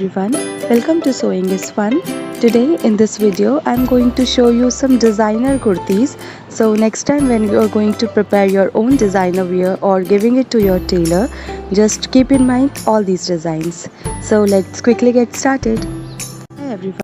everyone, welcome to Sewing is Fun. Today in this video I'm going to show you some designer kurtis. So next time when you are going to prepare your own designer wear or giving it to your tailor, just keep in mind all these designs. So let's quickly get started. Hi everyone.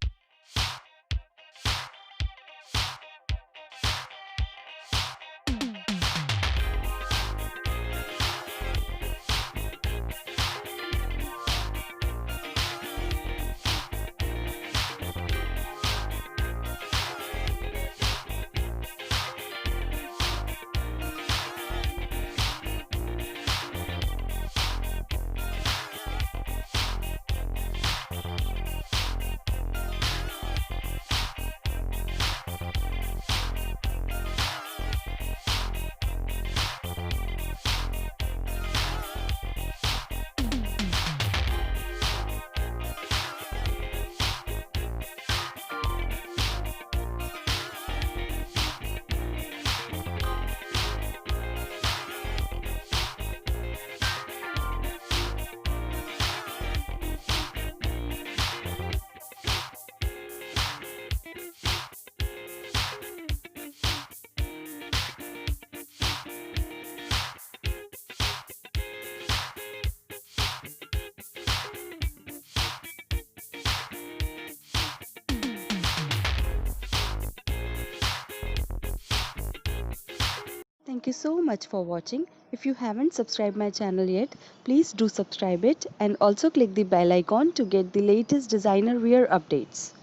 Thank you so much for watching. If you haven't subscribed my channel yet, please do subscribe it and also click the bell icon to get the latest designer wear updates.